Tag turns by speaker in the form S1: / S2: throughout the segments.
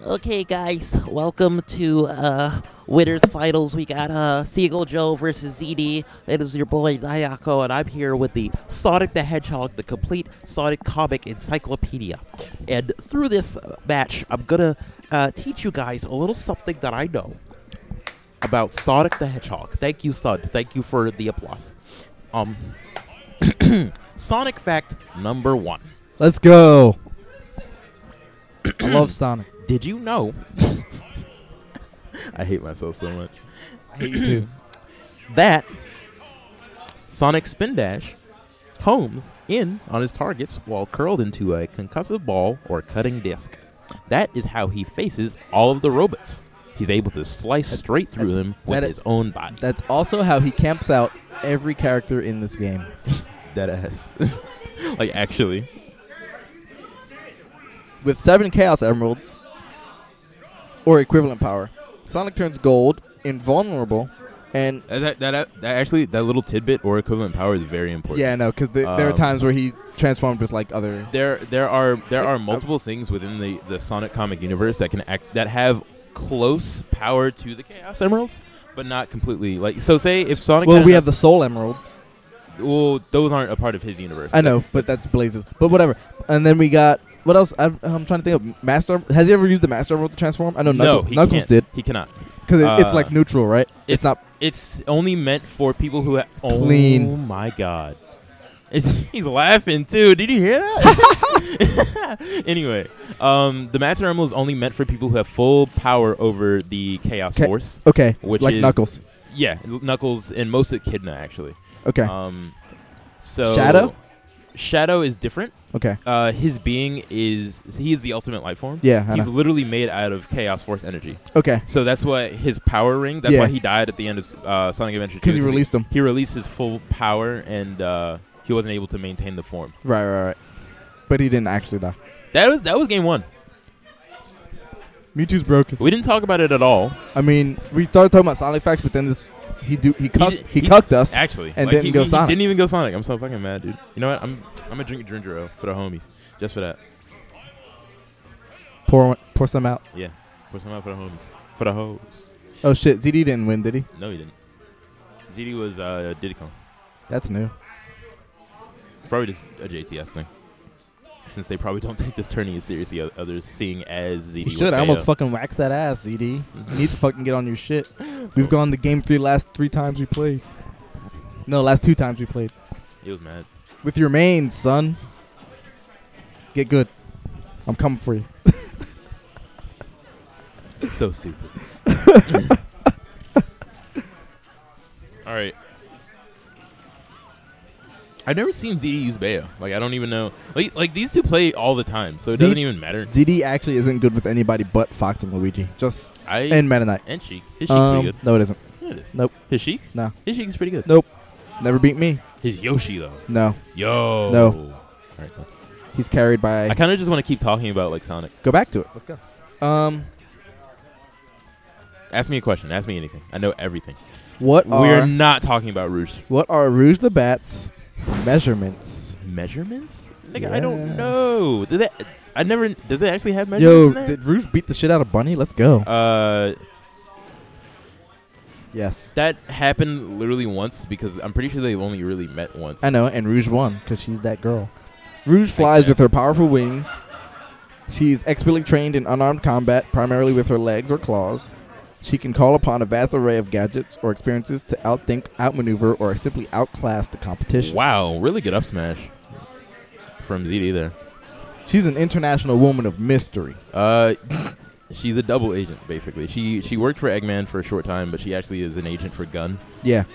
S1: Okay, guys, welcome to Winners Finals. We got Seagull Joe versus ZD. It is your boy Nayako, and I'm here with the Sonic the Hedgehog, the complete Sonic comic encyclopedia. And through this match, I'm gonna teach you guys a little something that I know about Sonic the Hedgehog. Thank you, son. Thank you for the applause. Sonic fact number 1.
S2: Let's go. I love Sonic.
S1: Did you know? I hate myself so much.
S2: I hate you too.
S1: That Sonic Spin Dash homes in on his targets while curled into a concussive ball or cutting disc. That is how he faces all of the robots. He's able to slice straight through them with his own body.
S2: That's also how he camps out every character in this game.
S1: Deadass. Like, actually.
S2: With 7 Chaos Emeralds, or equivalent power, Sonic turns gold, invulnerable, and...
S1: That little tidbit or equivalent power is very important.
S2: Yeah, I know, because there are times where he transformed with, like, other...
S1: There are multiple things within the Sonic comic universe that can that have close power to the Chaos Emeralds, but not completely. Like, so say if Sonic...
S2: Well, we have the Soul Emeralds.
S1: Well, those aren't a part of his universe.
S2: I know, but that's Blaze's. But whatever. And then we got... What else? I'm trying to think of. Master. Has he ever used the Master Emerald to transform? I know Knuckles did.
S1: He cannot.
S2: Because it's like neutral, right? It's not.
S1: It's only meant for people who have.
S2: Clean.
S1: Oh my God. He's laughing too. Did you hear that? Anyway, the Master Emerald is only meant for people who have full power over the Chaos Force.
S2: Okay.
S1: Which
S2: like
S1: is
S2: Knuckles.
S1: Yeah, Knuckles and most of Echidna actually.
S2: Okay.
S1: So
S2: Shadow.
S1: Shadow is different.
S2: Okay.
S1: His being he is the ultimate life form.
S2: Yeah,
S1: he's literally made out of Chaos Force energy.
S2: Okay.
S1: So that's why his power ring. That's why he died at the end of Sonic Adventure 2.
S2: Because he released him.
S1: He released his full power, and he wasn't able to maintain the form.
S2: Right. But he didn't actually die.
S1: That was game 1.
S2: Mewtwo's broken.
S1: We didn't talk about it at all.
S2: I mean, we started talking about Sonic facts, but then he cucked us.
S1: Actually,
S2: and didn't go Sonic.
S1: He didn't even go Sonic. I'm so fucking mad, dude. You know what? I'm gonna drink a ginger ale for the homies, just for that.
S2: Pour some out.
S1: Yeah, pour some out for the homies, for the hoes.
S2: Oh shit, ZD didn't win, did he?
S1: No, he didn't. ZD was Diddy Kong.
S2: That's new.
S1: It's probably just a JTS thing, since they probably don't take this tourney as seriously as others, seeing as ZD.
S2: You should. I almost fucking waxed that ass, ZD. You need to fucking get on your shit. We've gone to game 3 last 3 times we played. No, last 2 times we played.
S1: He was mad.
S2: With your mains, son. Get good. I'm coming for you.
S1: So stupid. All right. I've never seen ZD use Bayo. Like, I don't even know. Like these two play all the time, so it doesn't even matter.
S2: ZD actually isn't good with anybody but Fox and Luigi. And Meta Knight.
S1: And Sheik. His Sheik's pretty good.
S2: No, it isn't.
S1: Yeah, it is.
S2: Nope.
S1: His Sheik?
S2: No.
S1: His Sheik is pretty good.
S2: Nope. Never beat me.
S1: His Yoshi, though.
S2: No.
S1: Yo.
S2: No.
S1: All right, then.
S2: He's carried by...
S1: I kind of just want to keep talking about, like, Sonic.
S2: Go back to it. Let's go.
S1: Ask me a question. Ask me anything. I know everything.
S2: We're
S1: not talking about Rouge.
S2: What are Rouge the Bat's measurements?
S1: Measurements? Nigga,
S2: Yeah.
S1: I don't know. Does it actually have measurements in there?
S2: Did Rouge beat the shit out of Bunny? Let's go. Yes.
S1: That happened literally once because I'm pretty sure they've only really met once.
S2: I know, and Rouge won because she's that girl. Rouge flies with her powerful wings. She's expertly trained in unarmed combat, primarily with her legs or claws. She can call upon a vast array of gadgets or experiences to outthink, outmaneuver, or simply outclass the competition.
S1: Wow, really good up smash from ZD there.
S2: She's an international woman of mystery.
S1: She's a double agent, basically. She worked for Eggman for a short time, but she actually is an agent for Gun.
S2: Yeah.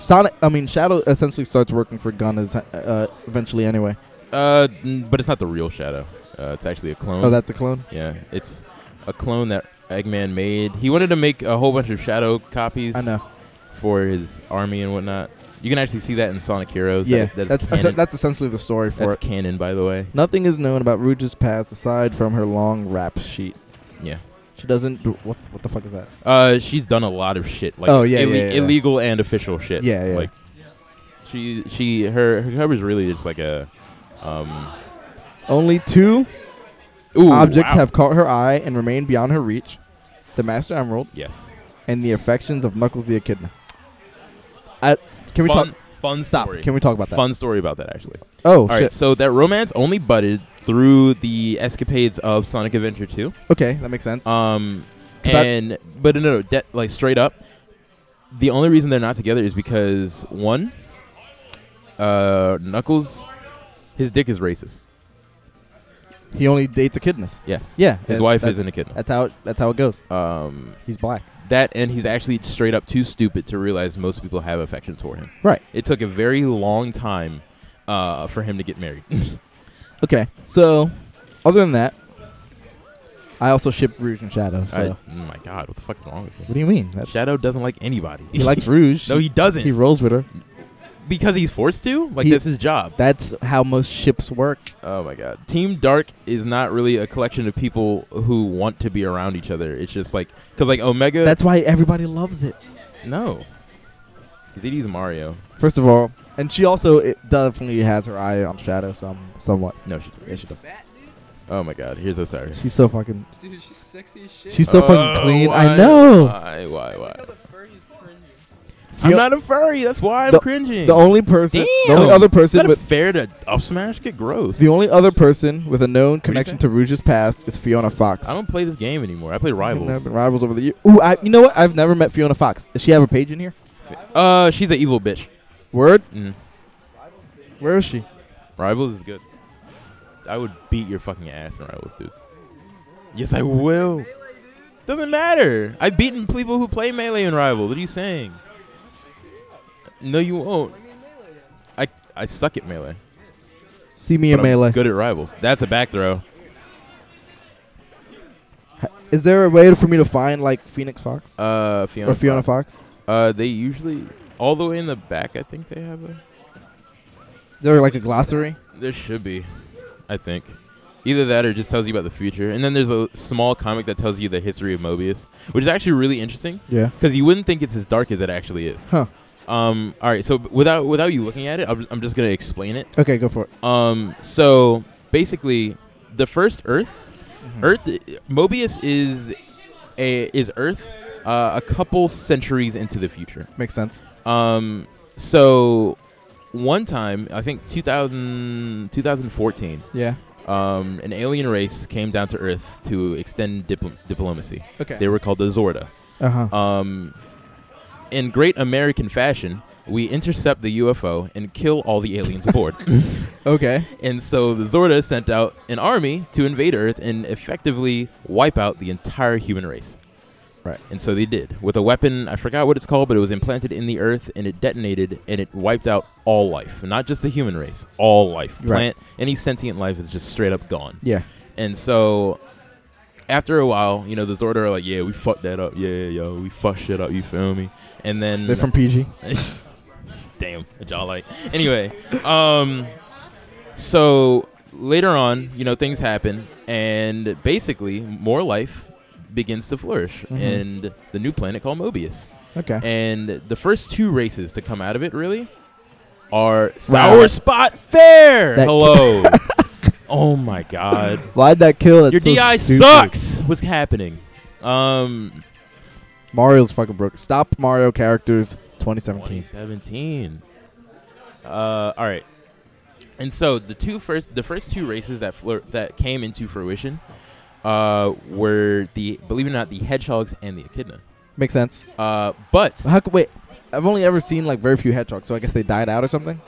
S2: Shadow essentially starts working for Gun eventually anyway.
S1: But it's not the real Shadow. It's actually a clone.
S2: Oh, that's a clone?
S1: Yeah, it's a clone that Eggman made. He wanted to make a whole bunch of Shadow copies.
S2: I know.
S1: For his army and whatnot. You can actually see that in Sonic Heroes.
S2: Yeah, that's essentially the story for it.
S1: That's canon, by the way.
S2: Nothing is known about Rouge's past aside from her long rap sheet.
S1: Yeah.
S2: She doesn't do... What the fuck is that?
S1: She's done a lot of shit. Like illegal and official shit.
S2: Yeah, yeah.
S1: Like, her cover is really just like a...
S2: Only 2
S3: Ooh,
S2: Objects
S3: wow.
S2: have caught her eye and remain beyond her reach. The Master Emerald.
S3: Yes.
S2: And the affections of Knuckles the Echidna. Can we talk?
S3: Fun
S2: Stop.
S3: story.
S2: Can we talk about that?
S3: Fun story about that, actually.
S2: Oh,
S3: All
S2: shit.
S3: right, so that romance only budded through the escapades of Sonic Adventure 2.
S2: Okay, that makes sense.
S3: But no, like straight up, the only reason they're not together is because one, Knuckles, his dick is racist.
S2: He only dates echidnas.
S3: Yes.
S2: Yeah.
S3: His wife is an echidna.
S2: That's how it goes. He's black.
S3: That, and he's actually straight up too stupid to realize most people have affection for him.
S2: Right.
S3: It took a very long time for him to get married.
S2: Okay. So, other than that, I also ship Rouge and Shadow. So.
S3: Oh my God, what the fuck is wrong with you?
S2: What do you mean?
S3: Shadow doesn't like anybody.
S2: He likes Rouge.
S3: No, he doesn't.
S2: He rolls with her.
S3: Because he's forced to? Like, that's his job.
S2: That's how most ships work.
S3: Oh, my God. Team Dark is not really a collection of people who want to be around each other. It's just like, because, like, Omega.
S2: That's why everybody loves it.
S3: No. Zeddy's Mario.
S2: First of all, and she also definitely has her eye on Shadow somewhat.
S3: No, she doesn't.
S2: Yeah, she does.
S3: Oh, my God. Here's Osiris.
S2: She's so fucking.
S4: Dude, she's sexy as shit.
S2: She's so fucking clean.
S3: Why?
S2: I know.
S3: Why?
S2: Fio-
S3: I'm not a furry. That's why I'm cringing.
S2: The only person,
S3: Damn.
S2: the only other person
S3: Is that
S2: with
S3: fair to up smash? Get gross.
S2: the only other person with a known
S3: you
S2: connection
S3: say?
S2: to Rouge's past is Fiona Fox.
S3: I don't play this game anymore. I play Rivals.
S2: Rivals over the years. Ooh, you know what? I've never met Fiona Fox. Does she have a page in here?
S3: She's an evil bitch.
S2: Word?
S3: Mm.
S2: Where is she?
S3: Rivals is good. I would beat your fucking ass in Rivals, dude. Yes, I will. Doesn't matter. I've beaten people who play Melee in Rivals. What are you saying? No, you won't. I suck at Melee.
S2: See me in
S3: But I'm
S2: Melee.
S3: good at Rivals. That's a back throw.
S2: Is there a way for me to find like Phoenix Fox
S3: Fiona
S2: or Fiona Fox?
S3: They usually all the way in the back. I think they have a.
S2: Is there like a glossary?
S3: There should be, I think. Either that or it just tells you about the future. And then there's a small comic that tells you the history of Mobius, which is actually really interesting.
S2: Yeah.
S3: Because you wouldn't think it's as dark as it actually is.
S2: Huh.
S3: All right. So without you looking at it, I'm just gonna explain it.
S2: Okay, go for it.
S3: So basically, the first Earth, Mobius is Earth, a couple centuries into the future.
S2: Makes sense.
S3: So one time, I think 2014.
S2: Yeah.
S3: An alien race came down to Earth to extend diplomacy.
S2: Okay.
S3: They were called the Zorda. In great American fashion, we intercept the UFO and kill all the aliens aboard.
S2: Okay.
S3: And so the Zorda sent out an army to invade Earth and effectively wipe out the entire human race.
S2: Right.
S3: And so they did. With a weapon, I forgot what it's called, but it was implanted in the Earth, and it detonated, and it wiped out all life. Not just the human race, all life.
S2: Right.
S3: Any sentient life is just straight up gone.
S2: Yeah.
S3: And so after a while, the Zorda are like, yeah, we fucked that up. Yeah, yo, we fucked shit up, you feel me? And then...
S2: They're from PG.
S3: Damn, a jaw light. Anyway, so later on, things happen, and basically more life begins to flourish in the new planet called Mobius.
S2: Okay.
S3: And the first two races to come out of it really are Sour Spot Fair. Hello. Oh my God.
S2: Why'd that kill?
S3: Your
S2: so
S3: DI
S2: stupid.
S3: sucks. What's happening?
S2: Mario's fucking broke. Stop Mario characters 2017.
S3: 2017. All right. And so the first two races that came into fruition were believe it or not, the hedgehogs and the echidna.
S2: Makes sense.
S3: But
S2: wait, I've only ever seen like very few hedgehogs, so I guess they died out or something.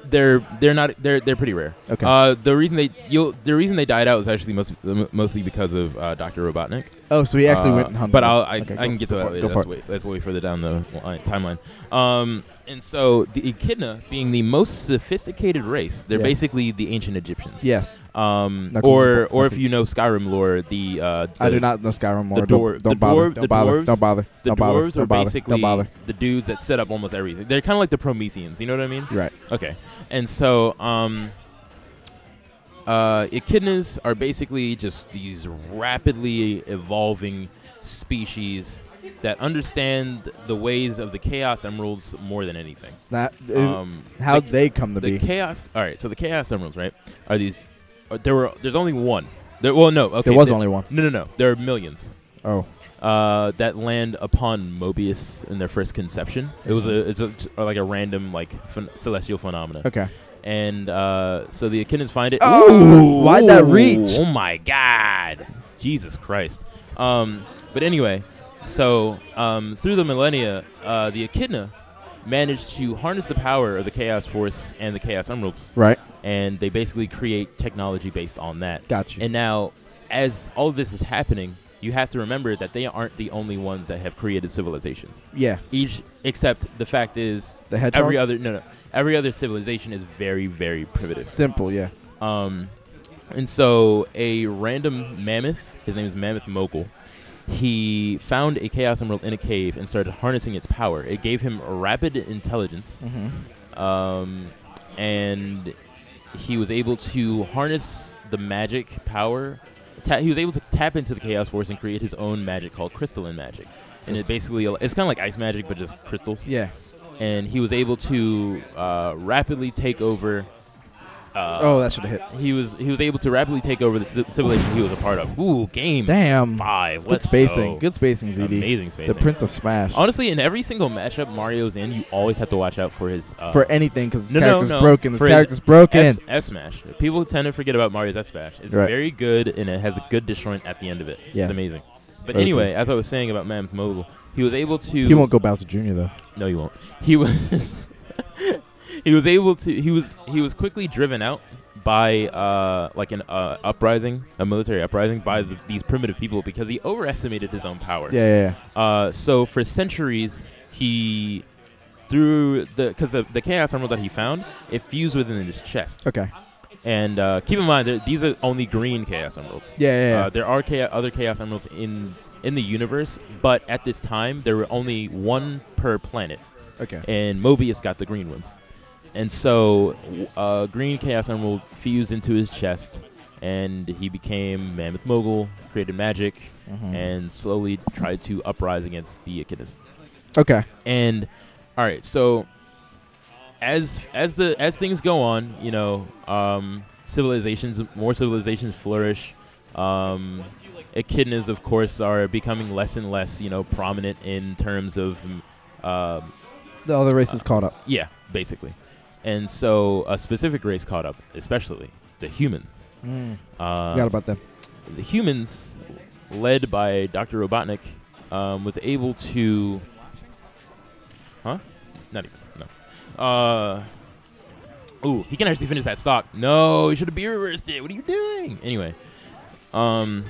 S3: they're pretty rare.
S2: Okay.
S3: The reason they died out was actually mostly because of Dr. Robotnik.
S2: Oh, so he actually went and hunted.
S3: But
S2: them.
S3: I can get to that later. That's way further down the timeline. And so the echidna, being the most sophisticated race, they're basically the ancient Egyptians.
S2: Yes.
S3: Or if you know Skyrim lore,
S2: I do not know Skyrim lore.
S3: Don't bother. The dwarves are basically
S2: the
S3: dudes that set up almost everything. They're kind of like the Prometheans. You know what I mean?
S2: Right.
S3: Okay. And so echidnas are basically just these rapidly evolving species that understand the ways of the Chaos Emeralds more than anything.
S2: How they come to be.
S3: Chaos. All right. So the Chaos Emeralds, right, are these? There's only one. Well, no. Okay.
S2: There was only one.
S3: No. There are millions.
S2: Oh.
S3: That land upon Mobius in their first conception. It's like a random like celestial phenomenon.
S2: Okay.
S3: And so the echidnas find it.
S2: Oh, why'd that reach?
S3: Oh my God, Jesus Christ. But anyway, so through the millennia, the echidna managed to harness the power of the Chaos Force and the Chaos Emeralds.
S2: Right.
S3: And they basically create technology based on that.
S2: Gotcha.
S3: And now, as all of this is happening, you have to remember that they aren't the only ones that have created civilizations.
S2: Yeah.
S3: Except the fact is,
S2: the hedgehogs?
S3: every other civilization is very, very primitive.
S2: Simple, yeah.
S3: And so a random mammoth, his name is Mammoth Mogul, he found a Chaos Emerald in a cave and started harnessing its power. It gave him rapid intelligence, and he was able to harness the magic power. He was able to tap into the Chaos Force and create his own magic called crystalline magic. And it's kind of like ice magic, but just crystals.
S2: Yeah.
S3: And he was able to rapidly take over.
S2: That should have hit.
S3: He was able to rapidly take over the civilization he was a part of. Ooh, game.
S2: Damn.
S3: 5.
S2: Good spacing. Good spacing, ZD.
S3: Amazing spacing.
S2: The Prince of Smash.
S3: Honestly, in every single matchup Mario's in, you always have to watch out for his...
S2: for anything, because his character's broken. His character's broken.
S3: F-Smash. People tend to forget about Mario's F-Smash. It's very good, and it has a good disjoint at the end of it.
S2: Yes.
S3: It's amazing. But anyway, as I was saying about Mammoth Mogul, he was able to...
S2: He won't go Bowser Jr., though.
S3: No, he won't. He was... he was able to... He was quickly driven out by like an uprising, a military uprising by these primitive people because he overestimated his own power.
S2: Yeah.
S3: So for centuries, he because the Chaos Emerald that he found, it fused within his chest.
S2: Okay.
S3: And keep in mind that these are only green Chaos Emeralds.
S2: Yeah.
S3: There are other Chaos Emeralds in the universe, but at this time there were only one per planet.
S2: Okay.
S3: And Mobius got the green ones. And so green Chaos Emerald fused into his chest, and he became Mammoth Mogul, created magic, and slowly tried to uprise against the echidnas.
S2: Okay.
S3: And all right, so as things go on, you know, more civilizations flourish. Echidnas, of course, are becoming less and less, you know, prominent in terms of
S2: the other races caught up.
S3: Yeah, basically. And so a specific race caught up, especially the humans.
S2: Forgot about them.
S3: The humans, led by Dr. Robotnik, was able to... Huh? Not even. No. Ooh, he can actually finish that stock. No, he should have reversed it. What are you doing? Anyway. Yeah.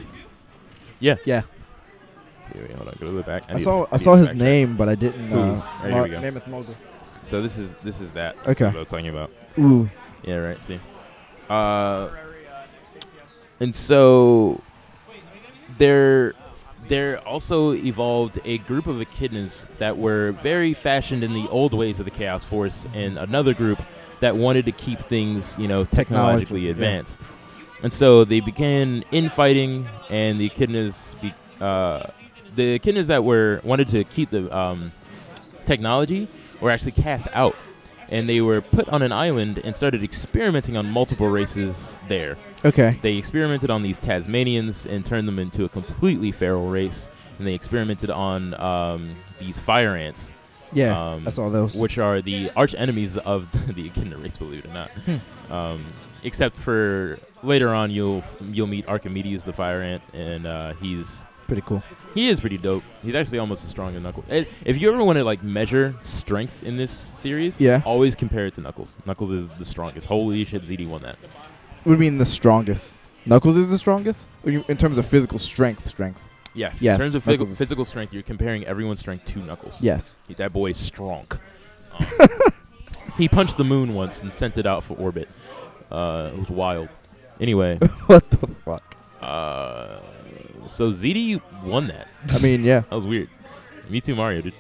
S2: Yeah.
S3: Let's see, wait, hold on. Go to the back.
S2: I saw his name, but I didn't.
S3: Here we go.
S2: Mammoth Mogul.
S3: So this is that.
S2: Okay.
S3: That's what I was talking about.
S2: Ooh.
S3: Yeah, right. See. And so there also evolved a group of echidnas that were very fashioned in the old ways of the Chaos Force, and another group that wanted to keep things, you know, technologically advanced. And so they began infighting, and the echidnas that wanted to keep the technology were actually cast out, and they were put on an island and started experimenting on multiple races there.
S2: Okay.
S3: They experimented on these Tasmanians and turned them into a completely feral race, and they experimented on these fire ants.
S2: Yeah, I saw those.
S3: Which are the arch enemies of the echidna race, believe it or not. Except for later on, you'll meet Archimedes, the fire ant, and he's
S2: pretty cool.
S3: He is pretty dope. He's actually almost as strong as Knuckles. If you ever want to like measure strength in this series, always compare it to Knuckles. Knuckles is the strongest. Holy shit, ZD won that.
S2: What do you mean the strongest? Knuckles is the strongest? Or in terms of physical strength?
S3: Yes.
S2: In
S3: terms of physical strength, you're comparing everyone's strength to Knuckles.
S2: Yes.
S3: That boy is strong. He punched the moon once and sent it out for orbit. It was wild. Anyway.
S2: What the fuck?
S3: So ZD won that.
S2: I mean, yeah.
S3: That was weird. Me too, Mario, dude.